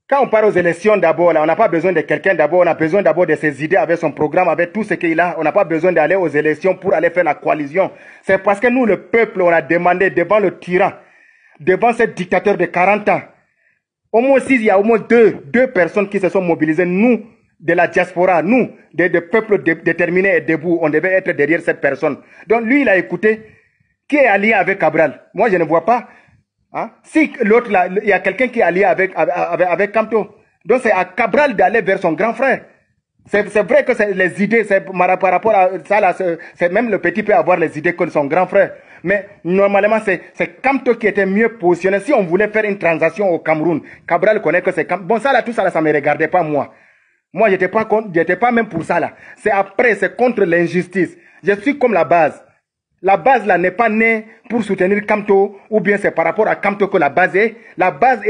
Quand on parle aux élections d'abord, on n'a pas besoin de quelqu'un d'abord, on a besoin d'abord de ses idées, avec son programme, avec tout ce qu'il a. On n'a pas besoin d'aller aux élections pour aller faire la coalition. C'est parce que nous, le peuple, on a demandé devant le tyran, devant ce dictateur de 40 ans. Au moins, s'il y a au moins deux personnes qui se sont mobilisées, nous, de la diaspora, nous, des peuples déterminés et debout, on devait être derrière cette personne. Donc lui, il a écouté. Qui est allié avec Cabral? Moi, je ne vois pas. Hein? Si l'autre là, il y a quelqu'un qui est allié avec Kamto. Donc c'est à Cabral d'aller vers son grand frère. C'est vrai que les idées, par rapport à ça, là, même le petit peut avoir les idées que son grand frère. Mais normalement, c'est Kamto qui était mieux positionné. Si on voulait faire une transaction au Cameroun, Cabral connaît que c'est Kamto. Bon, ça là, tout ça là, ça ne me regardait pas moi. Moi, j'étais pas même pour ça là. C'est après, c'est contre l'injustice. Je suis comme la base. La base là n'est pas née pour soutenir Kamto, ou bien c'est par rapport à Kamto que la base est. La base,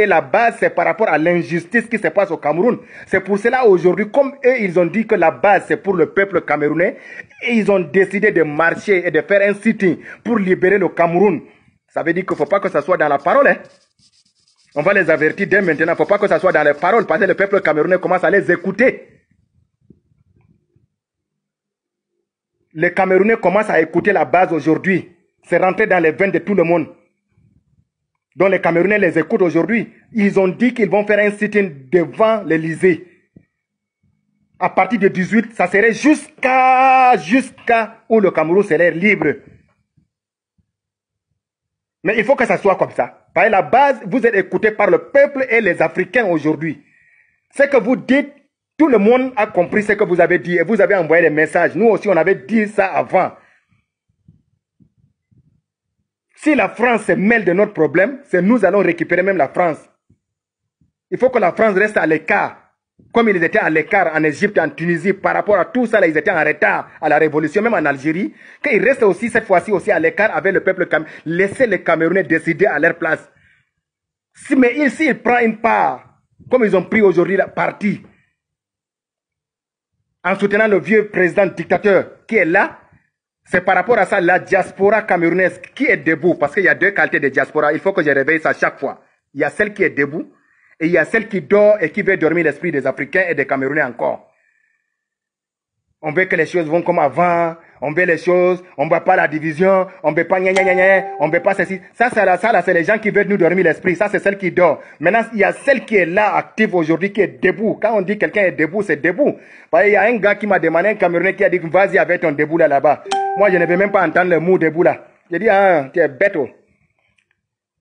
c'est par rapport à l'injustice qui se passe au Cameroun. C'est pour cela aujourd'hui, comme eux, ils ont dit que la base c'est pour le peuple camerounais, et ils ont décidé de marcher et de faire un sitting pour libérer le Cameroun. Ça veut dire qu'il ne faut pas que ça soit dans la parole. Hein. On va les avertir dès maintenant, il ne faut pas que ça soit dans les paroles, parce que le peuple camerounais commence à les écouter. Les Camerounais commencent à écouter la base aujourd'hui. C'est rentré dans les veines de tout le monde. Donc les Camerounais les écoutent aujourd'hui. Ils ont dit qu'ils vont faire un sit-in devant l'Élysée. À partir de 18, ça serait jusqu'à où le Cameroun serait libre. Mais il faut que ça soit comme ça. Par la base, vous êtes écoutés par le peuple et les Africains aujourd'hui. Ce que vous dites, tout le monde a compris ce que vous avez dit et vous avez envoyé des messages. Nous aussi, on avait dit ça avant. Si la France se mêle de notre problème, c'est nous allons récupérer même la France. Il faut que la France reste à l'écart. Comme ils étaient à l'écart en Égypte, en Tunisie, par rapport à tout ça, là, ils étaient en retard à la révolution, même en Algérie. Qu'ils restent aussi cette fois-ci aussi à l'écart avec le peuple camerounais. Laissez les Camerounais décider à leur place. Mais s'ils prennent une part, comme ils ont pris aujourd'hui la partie, en soutenant le vieux président dictateur qui est là, c'est par rapport à ça, la diaspora camerounaise qui est debout, parce qu'il y a deux qualités de diaspora, il faut que je réveille ça chaque fois. Il y a celle qui est debout, et il y a celle qui dort et qui veut dormir l'esprit des Africains et des Camerounais encore. On veut que les choses vont comme avant, on veut les choses, on ne veut pas la division, on ne veut pas gna gna gna gna, on ne veut pas ceci. Ça c'est les gens qui veulent nous dormir l'esprit, ça c'est celle qui dort. Maintenant, il y a celle qui est là, active aujourd'hui, qui est debout. Quand on dit quelqu'un est debout, c'est debout. Il y a un gars qui m'a demandé, un Camerounais qui a dit, vas-y avec ton debout là-bas. Moi, je ne vais même pas entendre le mot debout là. J'ai dit, ah, tu es bête. Oh.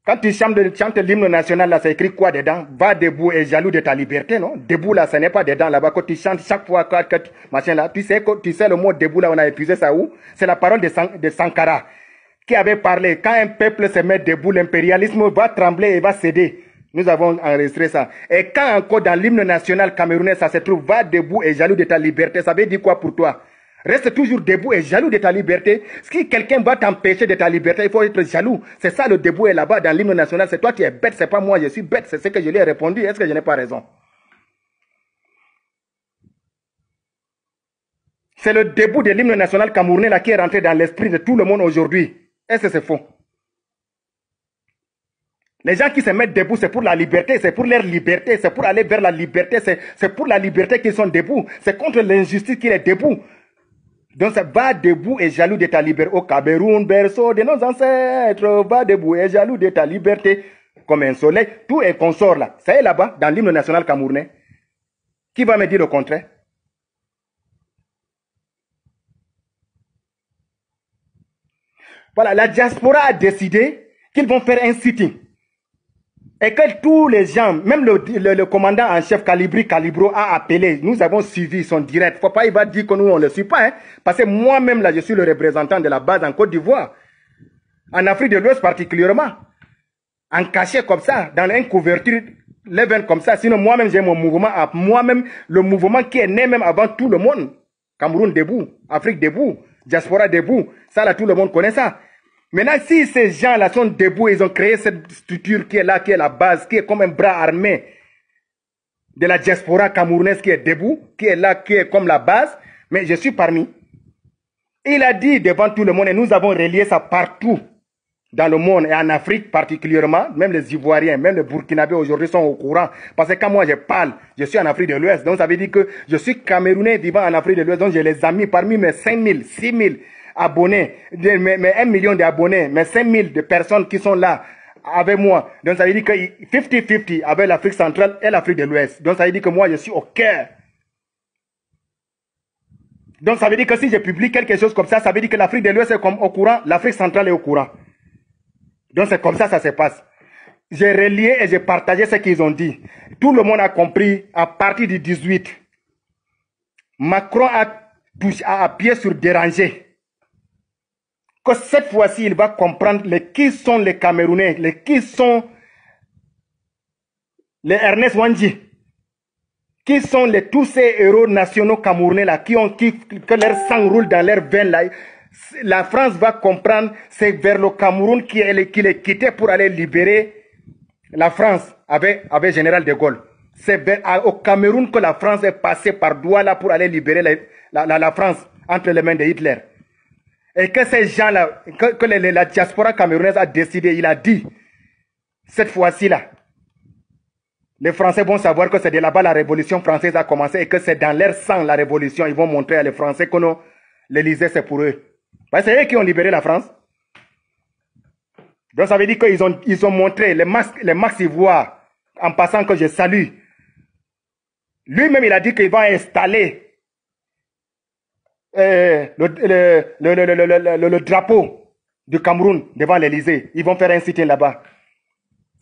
Quand tu chantes l'hymne national, là, c'est écrit quoi dedans? Va debout et jaloux de ta liberté, non? Debout, là, ce n'est pas dedans, là-bas. Quand tu chantes chaque fois, machin, là, tu sais le mot debout, là, on a épuisé ça où? C'est la parole de Sankara, qui avait parlé. Quand un peuple se met debout, l'impérialisme va trembler et va céder. Nous avons enregistré ça. Et quand encore dans l'hymne national camerounais, ça se trouve, va debout et jaloux de ta liberté, ça veut dire quoi pour toi? Reste toujours debout et jaloux de ta liberté. Si quelqu'un va t'empêcher de ta liberté, il faut être jaloux. C'est ça le debout est là-bas dans l'hymne national. C'est toi qui es bête, c'est pas moi, je suis bête. C'est ce que je lui ai répondu. Est-ce que je n'ai pas raison? C'est le debout de l'hymne national camerounais là qui est rentré dans l'esprit de tout le monde aujourd'hui. Est-ce que c'est faux? Les gens qui se mettent debout, c'est pour la liberté, c'est pour leur liberté, c'est pour aller vers la liberté, c'est pour la liberté qu'ils sont debout. C'est contre l'injustice qu'il est debout. Donc ça va debout et jaloux de ta liberté. Au Cameroun, berceau de nos ancêtres, va debout et jaloux de ta liberté. Comme un soleil, tout est consort là. Ça est là-bas, dans l'hymne national camerounais. Qui va me dire le contraire? Voilà, la diaspora a décidé qu'ils vont faire un sitting. Et que tous les gens, même le commandant en chef Calibro a appelé, nous avons suivi son direct. Faut pas, il va dire que nous on ne le suit pas, hein, parce que moi-même là, je suis le représentant de la base en Côte d'Ivoire, en Afrique de l'Ouest particulièrement, en cachet comme ça, dans une couverture, l'event comme ça. Sinon moi-même j'ai mon mouvement, moi-même le mouvement qui est né même avant tout le monde. Cameroun debout, Afrique debout, diaspora debout, ça là tout le monde connaît ça. Maintenant, si ces gens-là sont debout, ils ont créé cette structure qui est là, qui est la base, qui est comme un bras armé de la diaspora camerounaise qui est debout, qui est là, qui est comme la base, mais je suis parmi. Il a dit devant tout le monde, et nous avons relié ça partout dans le monde, et en Afrique particulièrement, même les Ivoiriens, même les Burkinabés aujourd'hui sont au courant. Parce que quand moi je parle, je suis en Afrique de l'Ouest, donc ça veut dire que je suis Camerounais vivant en Afrique de l'Ouest, donc j'ai les amis parmi mes 5000, 6000, abonnés, mes 1 million d'abonnés, mes 5000 de personnes qui sont là avec moi. Donc ça veut dire que 50-50 avec l'Afrique centrale et l'Afrique de l'Ouest. Donc ça veut dire que moi je suis au cœur. Donc ça veut dire que si je publie quelque chose comme ça, ça veut dire que l'Afrique de l'Ouest est comme au courant, l'Afrique centrale est au courant. Donc c'est comme ça ça se passe. J'ai relié et j'ai partagé ce qu'ils ont dit. Tout le monde a compris à partir du 18. Macron a appuyé sur déranger. Que cette fois-ci, il va comprendre qui sont les Camerounais, qui sont les Ernest Wandji, qui sont tous ces héros nationaux camerounais là, que leur sang roule dans leurs veines là. La France va comprendre, c'est vers le Cameroun qu'il est quitté pour aller libérer la France avec Général de Gaulle. C'est au Cameroun que la France est passée par Douala pour aller libérer la France entre les mains de Hitler. Et que ces gens-là, que la diaspora camerounaise a décidé, il a dit, cette fois-ci là, les Français vont savoir que c'est de là-bas la révolution française a commencé et que c'est dans leur sang la révolution. Ils vont montrer à les Français que l'Élysée c'est pour eux. C'est eux qui ont libéré la France. Donc ça veut dire qu'ils ont montré les Max Ivoire, en passant que je salue. Lui-même il a dit qu'il va installer le drapeau du Cameroun devant l'Élysée. Ils vont faire un sit-in là-bas.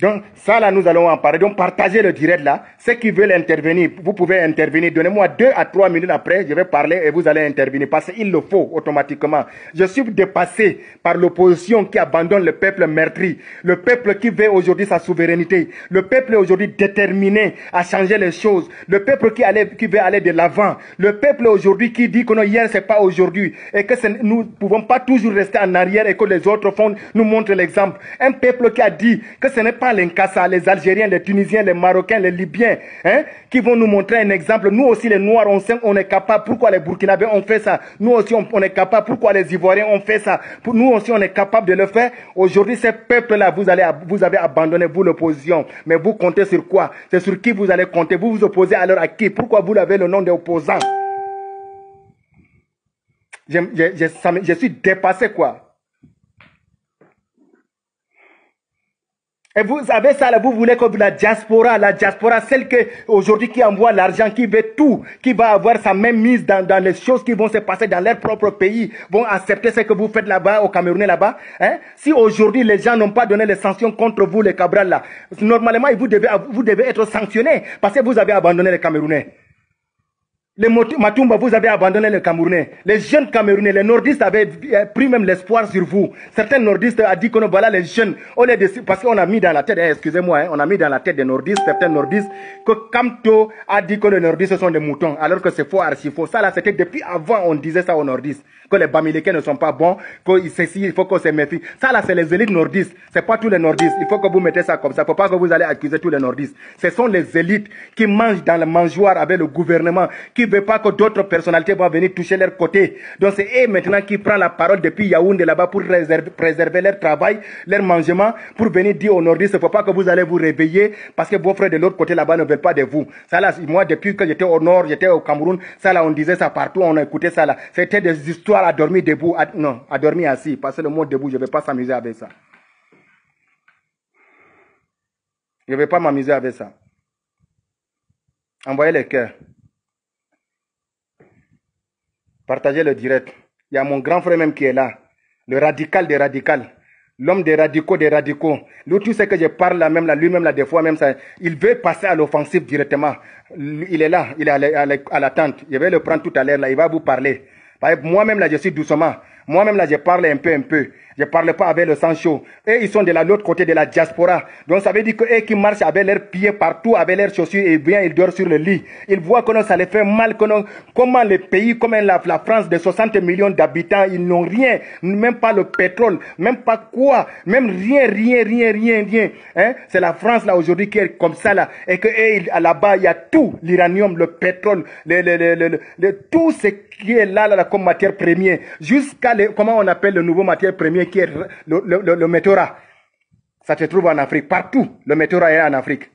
Donc, ça là, nous allons en parler. Donc, partagez le direct là. Ceux qui veulent intervenir, vous pouvez intervenir. Donnez-moi 2 à 3 minutes après, je vais parler et vous allez intervenir. Parce qu'il le faut automatiquement. Je suis dépassé par l'opposition qui abandonne le peuple meurtri. Le peuple qui veut aujourd'hui sa souveraineté. Le peuple aujourd'hui déterminé à changer les choses. Le peuple qui veut aller de l'avant. Le peuple aujourd'hui qui dit que non, hier c'est pas aujourd'hui. Et que nous ne pouvons pas toujours rester en arrière et que les autres nous montrent l'exemple. Un peuple qui a dit que ce n'est pas les Nkassa, les Algériens, les Tunisiens, les Marocains, les Libyens, qui vont nous montrer un exemple. Nous aussi, les Noirs, on est capable. Pourquoi les Burkinabés ont fait ça? Nous aussi, on est capable. Pourquoi les Ivoiriens ont fait ça? Nous aussi, on est capable de le faire. Aujourd'hui, ces peuples-là, vous avez abandonné, vous, l'opposition. Mais vous comptez sur quoi? C'est sur qui vous allez compter? Vous vous opposez alors à qui? Pourquoi vous avez le nom d'opposants? Je suis dépassé, quoi. Et vous avez ça là, vous voulez que la diaspora, celle aujourd'hui qui envoie l'argent, qui veut tout, qui va avoir sa même mise dans les choses qui vont se passer dans leur propre pays, vont accepter ce que vous faites là-bas, au Cameroun là-bas. Si aujourd'hui les gens n'ont pas donné les sanctions contre vous, les Cabral là, normalement vous devez être sanctionnés parce que vous avez abandonné les Camerounais. Les Matumba, vous avez abandonné les Camerounais. Les jeunes Camerounais, les nordistes avaient pris même l'espoir sur vous. Certains nordistes ont dit que voilà les jeunes, parce qu'on a mis dans la tête, excusez-moi, on a mis dans la tête des nordistes, certains nordistes, que Kamto a dit que les nordistes sont des moutons, alors que c'est faux, archi faux. Ça là, c'était depuis avant, on disait ça aux nordistes, que les Bamilekés ne sont pas bons, il faut qu'on se méfie. Ça là, c'est les élites nordistes, c'est pas tous les nordistes. Il faut que vous mettez ça comme ça. Il ne faut pas que vous allez accuser tous les nordistes. Ce sont les élites qui mangent dans le mangeoire avec le gouvernement, qui ne veut pas que d'autres personnalités vont venir toucher leur côté. Donc c'est eux maintenant qui prennent la parole depuis Yaoundé là-bas pour préserver leur travail, leur mangement, pour venir dire aux nordistes, il ne faut pas que vous allez vous réveiller parce que vos frères de l'autre côté là-bas ne veulent pas de vous. Ça là, moi depuis que j'étais au nord, j'étais au Cameroun, ça là on disait ça partout, on écoutait ça là. C'était des histoires à dormir debout, à dormir assis, parce que le mot debout, je ne vais pas s'amuser avec ça. Je ne vais pas m'amuser avec ça. Envoyez les cœurs. Partagez le direct. Il y a mon grand frère même qui est là. Le radical des radicals. L'homme des radicaux des radicaux. Lui, tout ce que je parle là, même là, lui-même là, des fois, même ça, il veut passer à l'offensive directement. Il est là, il est à l'attente. Je vais le prendre tout à l'heure là, il va vous parler. Moi-même là, je suis doucement. Moi-même là, je parle un peu. Je ne parle pas avec le sang chaud. Et ils sont de l'autre côté de la diaspora. Donc ça veut dire que eux qui marchent avec leurs pieds partout, avec leurs chaussures, et bien ils dorment sur le lit. Ils voient que ça les fait mal. Comment les pays comme la France de 60 millions d'habitants, ils n'ont rien. Même pas le pétrole. Même pas quoi. Même rien. C'est la France là aujourd'hui qui est comme ça là. Et que là-bas, il y a tout. L'uranium, le pétrole, tout ce qui est là comme matière première. Jusqu'à, comment on appelle le nouveau matière première qui est le météora. Ça se trouve en Afrique. Partout, le météora est en Afrique.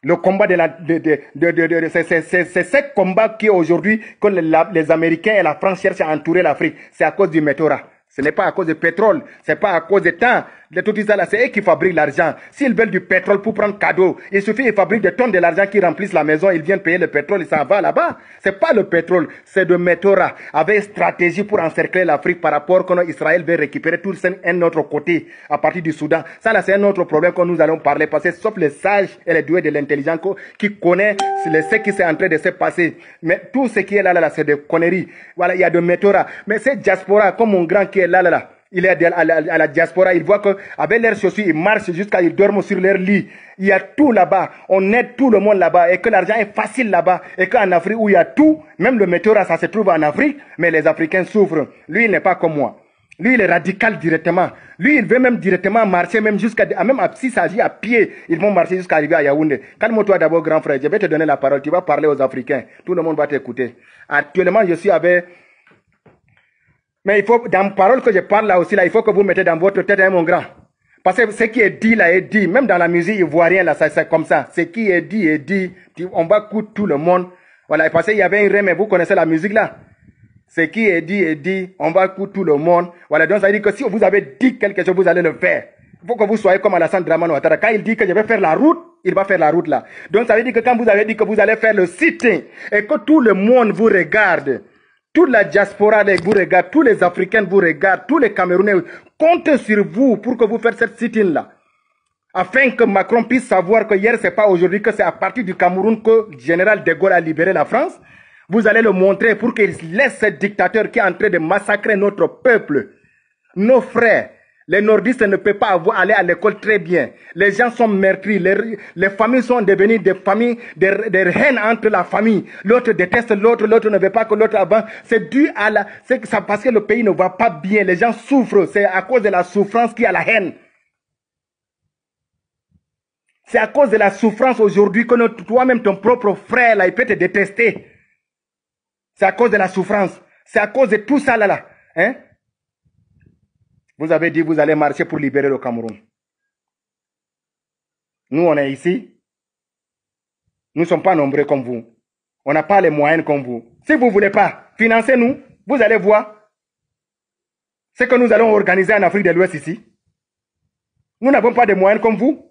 Le combat c'est ce combat qui aujourd'hui, que les Américains et la France cherchent à entourer l'Afrique. C'est à cause du météora. Ce n'est pas à cause du pétrole. Ce n'est pas à cause des temps Tout ça là, c'est eux qui fabriquent l'argent. S'ils veulent du pétrole pour prendre cadeau, il suffit qu'ils fabriquent des tonnes de l'argent qui remplissent la maison, ils viennent payer le pétrole et ça va là-bas. C'est pas le pétrole, c'est de Métora, avec stratégie pour encercler l'Afrique par rapport à Israël veut récupérer tout un autre côté à partir du Soudan. Ça là, c'est un autre problème que nous allons parler parce que sauf les sages et les doués de l'intelligence qui connaissent ce qui est en train de se passer. Mais tout ce qui est là, c'est des conneries. Voilà, il y a de Métora. Mais cette diaspora, comme mon grand qui est là, il est à la diaspora, il voit qu'avec leurs chaussures, ils marchent jusqu'à ils dorment sur leur lit. Il y a tout là-bas. On aide tout le monde là-bas et que l'argent est facile là-bas. Et qu'en Afrique où il y a tout, même le Métora, ça se trouve en Afrique, mais les Africains souffrent. Lui, il n'est pas comme moi. Lui, il est radical directement. Lui, il veut même directement marcher, même jusqu'à, même s'il s'agit à pied, ils vont marcher jusqu'à arriver à Yaoundé. Calme-toi d'abord, grand frère. Je vais te donner la parole. Tu vas parler aux Africains. Tout le monde va t'écouter. Actuellement, je suis avec... Mais il faut, dans la parole que je parle là aussi, là, il faut que vous mettez dans votre tête, hein, mon grand. Parce que ce qui est dit là est dit. Même dans la musique ivoirienne, là, c'est comme ça. Ce qui est dit est dit. On va écouter tout le monde. Voilà. Parce qu'il y avait une rime, vous connaissez la musique là. Ce qui est dit. On va écouter tout le monde. Voilà. Donc ça veut dire que si vous avez dit quelque chose, vous allez le faire. Il faut que vous soyez comme Alassane Dramane Ouattara. Quand il dit que je vais faire la route, il va faire la route là. Donc ça veut dire que quand vous avez dit que vous allez faire le sit-in et que tout le monde vous regarde, toute la diaspora vous regarde, tous les Africains vous regardent, tous les Camerounais comptent sur vous pour que vous fassiez cette sit-in là. Afin que Macron puisse savoir que hier, c'est pas aujourd'hui, que c'est à partir du Cameroun que le général de Gaulle a libéré la France. Vous allez le montrer pour qu'il laisse ce dictateur qui est en train de massacrer notre peuple, nos frères. Les nordistes ne peuvent pas aller à l'école très bien. Les gens sont meurtris. Les familles sont devenues des familles, des haines entre la famille. L'autre déteste l'autre, l'autre ne veut pas que l'autre avance. C'est dû à ça parce que le pays ne va pas bien. Les gens souffrent. C'est à cause de la souffrance qu'il y a la haine. C'est à cause de la souffrance aujourd'hui que toi-même, ton propre frère, là, il peut te détester. C'est à cause de la souffrance. C'est à cause de tout ça là. Hein? Vous avez dit que vous allez marcher pour libérer le Cameroun. Nous, on est ici. Nous ne sommes pas nombreux comme vous. On n'a pas les moyens comme vous. Si vous ne voulez pas, financez-nous. Vous allez voir ce que nous allons organiser en Afrique de l'Ouest ici. Nous n'avons pas de moyens comme vous.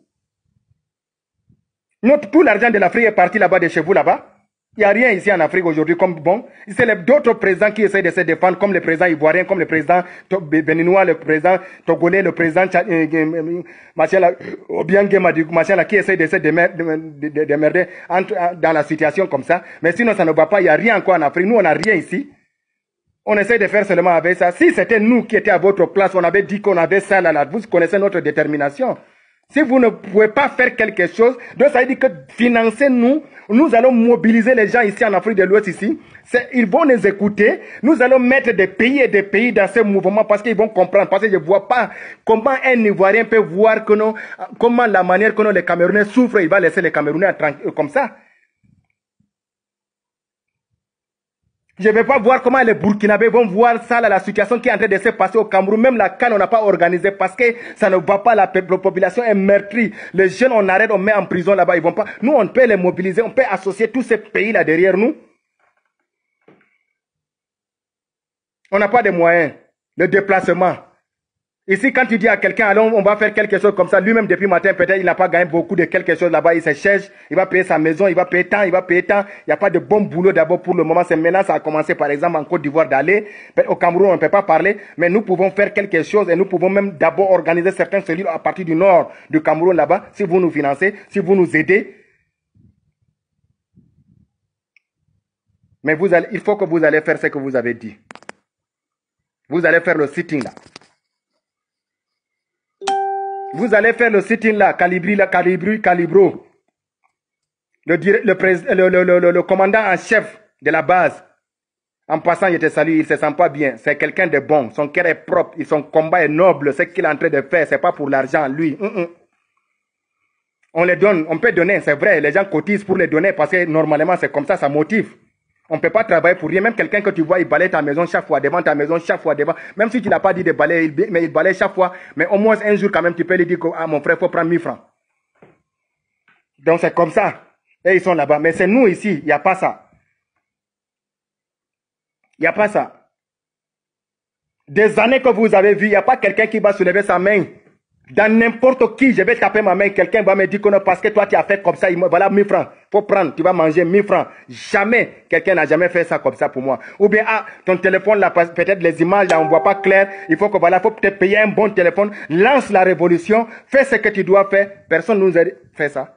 Tout l'argent de l'Afrique est parti là-bas de chez vous là-bas. Il n'y a rien ici en Afrique aujourd'hui comme bon. C'est d'autres présidents qui essaient de se défendre, comme le président ivoirien, comme le président béninois, le président togolais, le président qui essaie de se démerder dans la situation comme ça. Mais sinon, ça ne va pas. Il n'y a rien encore en Afrique. Nous, on n'a rien ici. On essaie de faire seulement avec ça. Si c'était nous qui étions à votre place, on avait dit qu'on avait ça là. Vous connaissez notre détermination. Si vous ne pouvez pas faire quelque chose, donc ça veut dire que financez-nous, nous allons mobiliser les gens ici en Afrique de l'Ouest ici. Ils vont nous écouter. Nous allons mettre des pays et des pays dans ce mouvement parce qu'ils vont comprendre. Parce que je ne vois pas comment un Ivoirien peut voir comment la manière que les Camerounais souffrent, il va laisser les Camerounais comme ça. Je ne vais pas voir comment les Burkinabés vont voir ça, là, la situation qui est en train de se passer au Cameroun. Même la CAN, on n'a pas organisé parce que ça ne va pas, la population est meurtrie. Les jeunes, on arrête, on met en prison là-bas. Ils vont pas. Nous, on peut les mobiliser, on peut associer tous ces pays-là derrière nous. On n'a pas de moyens. Le déplacement. Ici, quand tu dis à quelqu'un, allons, on va faire quelque chose comme ça, lui-même depuis matin, peut-être il n'a pas gagné beaucoup de quelque chose là-bas, il se cherche, il va payer sa maison, il va payer tant, il va payer tant. Il n'y a pas de bon boulot d'abord pour le moment. C'est maintenant, ça a commencé par exemple en Côte d'Ivoire d'aller. Au Cameroun, on ne peut pas parler, mais nous pouvons faire quelque chose et nous pouvons même d'abord organiser certaines cellules à partir du nord du Cameroun là-bas, si vous nous financez, si vous nous aidez. Mais il faut que vous allez faire ce que vous avez dit. Vous allez faire le sitting là. Vous allez faire le sit-in là, Calibro. Le commandant en chef de la base. En passant, il te salue, il ne se sent pas bien. C'est quelqu'un de bon. Son cœur est propre. Son combat est noble. Ce qu'il est en train de faire, ce n'est pas pour l'argent, lui. On les donne, on peut donner, c'est vrai. Les gens cotisent pour les donner parce que normalement, c'est comme ça, ça motive. On ne peut pas travailler pour rien. Même quelqu'un que tu vois, il balaye ta maison chaque fois, devant ta maison chaque fois, devant. Même si tu n'as pas dit de balayer, mais il balaye chaque fois. Mais au moins un jour, quand même, tu peux lui dire que mon frère, il faut prendre 1000 francs. Donc c'est comme ça. Et ils sont là-bas. Mais c'est nous ici, il n'y a pas ça. Il n'y a pas ça. Des années que vous avez vu, il n'y a pas quelqu'un qui va soulever sa main Dans n'importe qui, je vais taper ma main, quelqu'un va me dire que non, parce que toi tu as fait comme ça, voilà 1000 francs, faut prendre, tu vas manger 1000 francs. Jamais, quelqu'un n'a jamais fait ça comme ça pour moi. Ou bien, ah, ton téléphone là, peut-être les images là, on voit pas clair, il faut que voilà, faut peut-être payer un bon téléphone, lance la révolution, fais ce que tu dois faire. Personne nous a fait ça.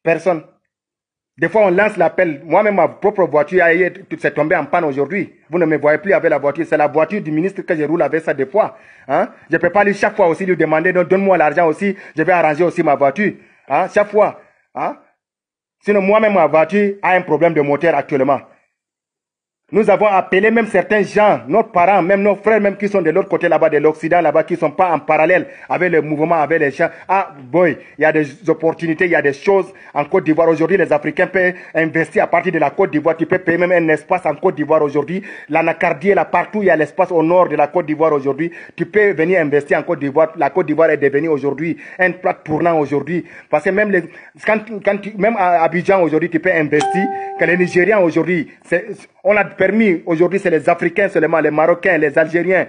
Personne. Des fois, on lance l'appel. Moi-même, ma propre voiture, c'est tombé en panne aujourd'hui. Vous ne me voyez plus avec la voiture. C'est la voiture du ministre que je roule avec ça des fois. Hein? Je ne peux pas lui chaque fois aussi lui demander, donne-moi l'argent aussi. Je vais arranger aussi ma voiture. Hein? Chaque fois. Hein? Sinon, moi-même, ma voiture a un problème de moteur actuellement. Nous avons appelé même certains gens, nos parents, même nos frères, même qui sont de l'autre côté là-bas, de l'Occident là-bas, qui ne sont pas en parallèle avec le mouvement, avec les gens. Ah, boy, il y a des opportunités, il y a des choses en Côte d'Ivoire. Aujourd'hui, les Africains peuvent investir à partir de la Côte d'Ivoire. Tu peux payer même un espace en Côte d'Ivoire aujourd'hui. L'Anacardier, là, partout, il y a l'espace au nord de la Côte d'Ivoire aujourd'hui. Tu peux venir investir en Côte d'Ivoire. La Côte d'Ivoire est devenue aujourd'hui un plat tournant aujourd'hui. Parce que même, même à Abidjan aujourd'hui, tu peux investir. Que les Nigériens aujourd'hui, on a permis, aujourd'hui c'est les Africains seulement, les Marocains, les Algériens,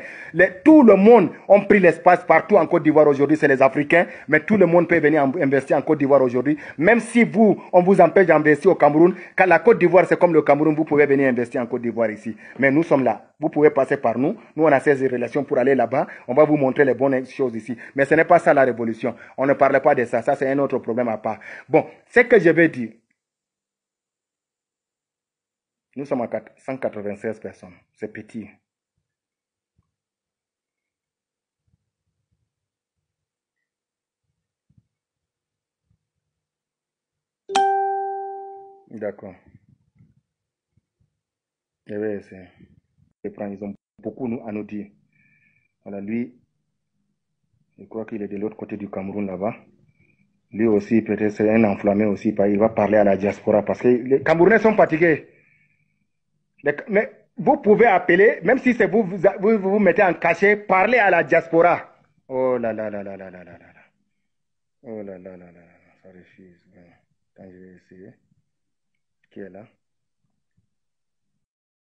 tout le monde ont pris l'espace partout en Côte d'Ivoire aujourd'hui, c'est les Africains, mais tout le monde peut venir investir en Côte d'Ivoire aujourd'hui. Même si on vous empêche d'investir au Cameroun, quand la Côte d'Ivoire c'est comme le Cameroun, vous pouvez venir investir en Côte d'Ivoire ici. Mais nous sommes là, vous pouvez passer par nous, nous on a ces relations pour aller là-bas, on va vous montrer les bonnes choses ici. Mais ce n'est pas ça la révolution, on ne parle pas de ça, ça c'est un autre problème à part. Bon, ce que je vais dire, nous sommes à 196 personnes. C'est petit. D'accord. Je vais essayer. Ils ont beaucoup à nous dire. Voilà, lui, je crois qu'il est de l'autre côté du Cameroun là-bas. Lui aussi, peut-être c'est un enflammé aussi. Il va parler à la diaspora parce que les Camerounais sont fatigués. Mais vous pouvez appeler, même si c'est vous mettez en cachet, parler à la diaspora. Oh là là là là là là là là. Oh là là là là. Ça refuse. Bon, quand je vais essayer. Qui est là?